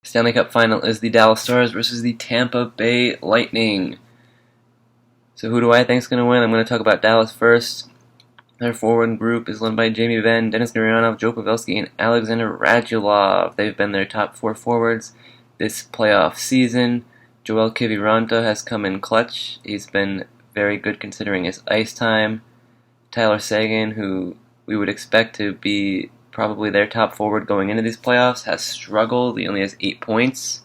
Stanley Cup final is the Dallas Stars versus the Tampa Bay Lightning. So who do I think is going to win? I'm going to talk about Dallas first. Their forward group is led by Jamie Benn, Denis Gurianov, Joe Pavelski, and Alexander Radulov. They've been their top four forwards this playoff season. Joel Kiviranta has come in clutch. He's been very good considering his ice time. Tyler Seguin, who we would expect to be probably their top forward going into these playoffs, has struggled. He only has 8 points.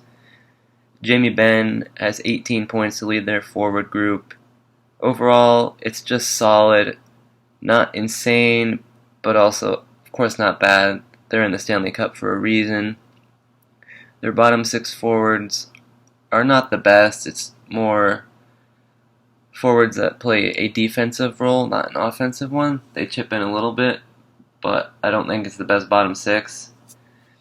Jamie Benn has 18 points to lead their forward group. Overall, it's just solid. Not insane, but also, of course, not bad. They're in the Stanley Cup for a reason. Their bottom six forwards are not the best. It's more forwards that play a defensive role, not an offensive one. They chip in a little bit, but I don't think it's the best bottom six.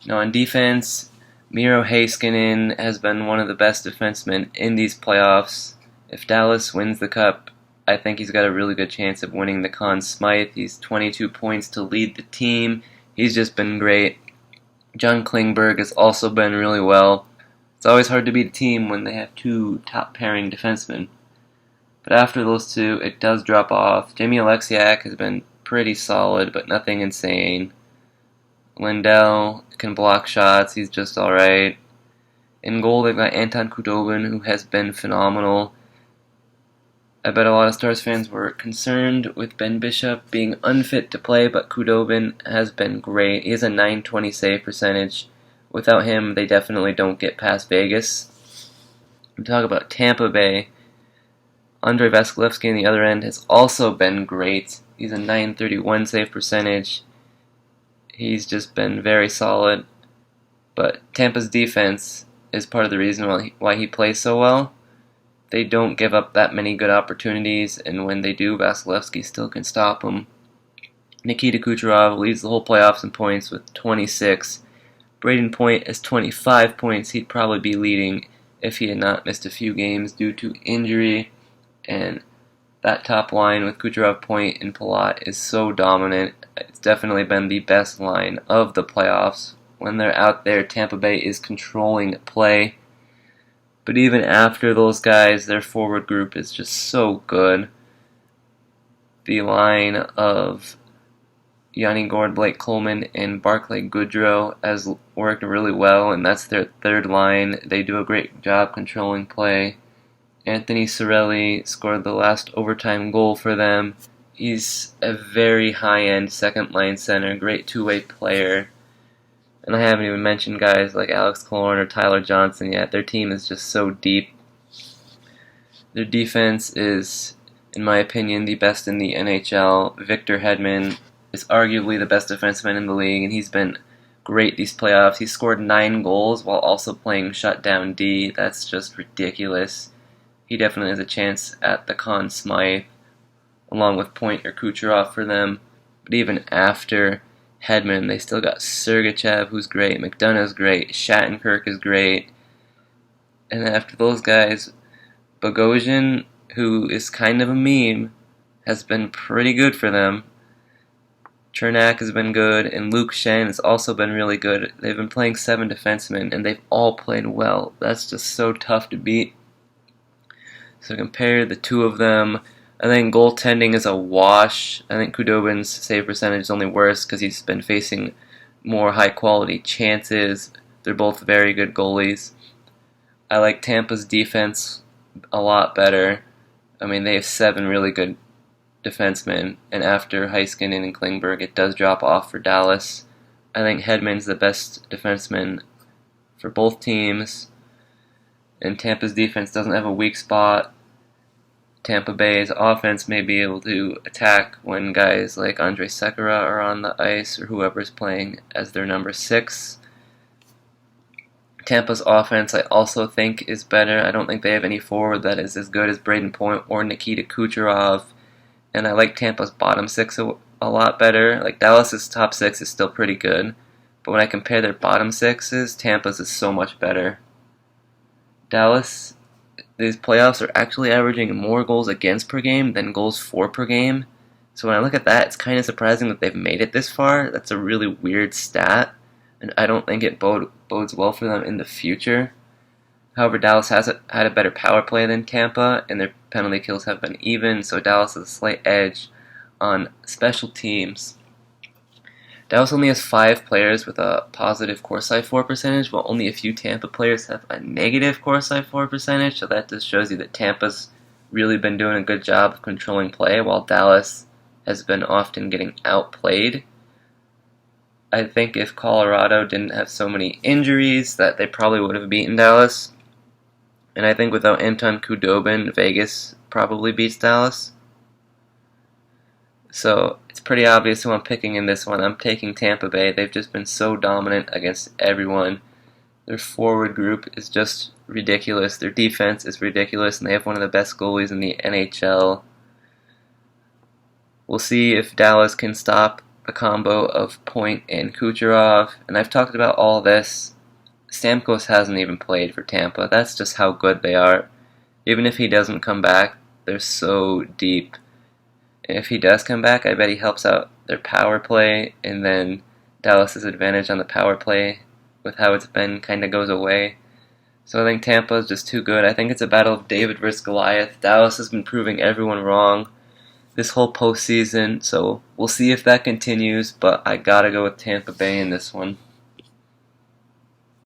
Now, on defense, Miro Heiskanen has been one of the best defensemen in these playoffs. If Dallas wins the Cup, I think he's got a really good chance of winning the Conn Smythe. He's 22 points to lead the team. He's just been great. John Klingberg has also been really well. It's always hard to beat a team when they have two top pairing defensemen. But after those two, it does drop off. Jamie Alexiak has been pretty solid, but nothing insane. Lindell can block shots. He's just alright. In goal, they've got Anton Khudobin, who has been phenomenal. I bet a lot of Stars fans were concerned with Ben Bishop being unfit to play, but Khudobin has been great. He has a .920 save percentage. Without him, they definitely don't get past Vegas. We talk about Tampa Bay. Andrei Vasilevsky on the other end has also been great. He's a .931 save percentage. He's just been very solid. But Tampa's defense is part of the reason why he plays so well. They don't give up that many good opportunities, and when they do, Vasilevsky still can stop them. Nikita Kucherov leads the whole playoffs in points with 26. Braden Point has 25 points. He'd probably be leading if he had not missed a few games due to injury. And that top line with Kucherov, Point, and Palat is so dominant. It's definitely been the best line of the playoffs. When they're out there, Tampa Bay is controlling play. But even after those guys, their forward group is just so good. The line of Yanni Gourde, Blake Coleman, and Barclay Goodrow has worked really well, and that's their third line. They do a great job controlling play. Anthony Cirelli scored the last overtime goal for them. He's a very high-end second-line center, great two-way player. And I haven't even mentioned guys like Alex Killorn or Tyler Johnson yet. Their team is just so deep. Their defense is, in my opinion, the best in the NHL. Victor Hedman is arguably the best defenseman in the league, and he's been great these playoffs. He scored 9 goals while also playing shutdown D. That's just ridiculous. He definitely has a chance at the Conn Smythe, along with Point or Kucherov for them. But even after Hedman, they still got Sergachev, who's great, McDonough's great, Shattenkirk is great. And after those guys, Bogosian, who is kind of a meme, has been pretty good for them. Chernak has been good, and Luke Shen has also been really good. They've been playing 7 defensemen, and they've all played well. That's just so tough to beat. So compare the two of them. I think goaltending is a wash. I think Khudobin's save percentage is only worse because he's been facing more high-quality chances. They're both very good goalies. I like Tampa's defense a lot better. I mean, they have 7 really good defensemen, and after Heiskanen and Klingberg, it does drop off for Dallas. I think Hedman's the best defenseman for both teams, and Tampa's defense doesn't have a weak spot. Tampa Bay's offense may be able to attack when guys like Andrei Sekera are on the ice or whoever's playing as their number 6. Tampa's offense I also think is better. I don't think they have any forward that is as good as Braden Point or Nikita Kucherov. And I like Tampa's bottom 6 a lot better. Like Dallas's top 6 is still pretty good. But when I compare their bottom 6s, Tampa's is so much better. Dallas, these playoffs are actually averaging more goals against per game than goals for per game. So when I look at that, it's kind of surprising that they've made it this far. That's a really weird stat. and I don't think it bodes well for them in the future. However, Dallas has had a better power play than Tampa, and their penalty kills have been even, so Dallas has a slight edge on special teams. Dallas only has 5 players with a positive Corsi for percentage, while only a few Tampa players have a negative Corsi for percentage, so that just shows you that Tampa's really been doing a good job of controlling play, while Dallas has been often getting outplayed. I think if Colorado didn't have so many injuries, that they probably would have beaten Dallas. And I think without Anton Khudobin, Vegas probably beats Dallas. So it's pretty obvious who I'm picking in this one. I'm taking Tampa Bay. They've just been so dominant against everyone. Their forward group is just ridiculous. Their defense is ridiculous, and they have one of the best goalies in the NHL. We'll see if Dallas can stop a combo of Point and Kucherov. And I've talked about all this. Stamkos hasn't even played for Tampa. That's just how good they are. Even if he doesn't come back, they're so deep. And if he does come back, I bet he helps out their power play, and then Dallas' advantage on the power play with how it's been kind of goes away. So I think Tampa is just too good. I think it's a battle of David versus Goliath. Dallas has been proving everyone wrong this whole postseason, so we'll see if that continues, but I gotta go with Tampa Bay in this one.